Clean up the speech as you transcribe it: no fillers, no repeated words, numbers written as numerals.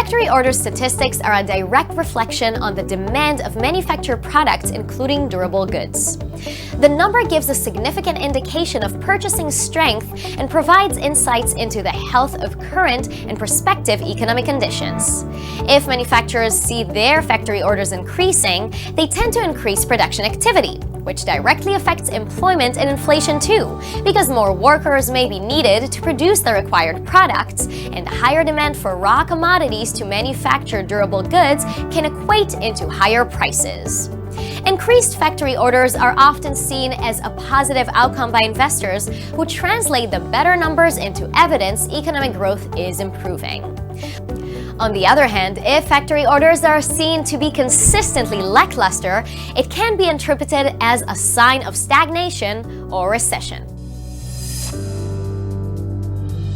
Factory order statistics are a direct reflection on the demand of manufactured products, including durable goods. The number gives a significant indication of purchasing strength and provides insights into the health of current and prospective economic conditions. If manufacturers see their factory orders increasing, they tend to increase production activity, which directly affects employment and inflation too, because more workers may be needed to produce the required products, and higher demand for raw commodities to manufacture durable goods can equate into higher prices. Increased factory orders are often seen as a positive outcome by investors who translate the better numbers into evidence economic growth is improving. On the other hand, if factory orders are seen to be consistently lackluster, it can be interpreted as a sign of stagnation or recession.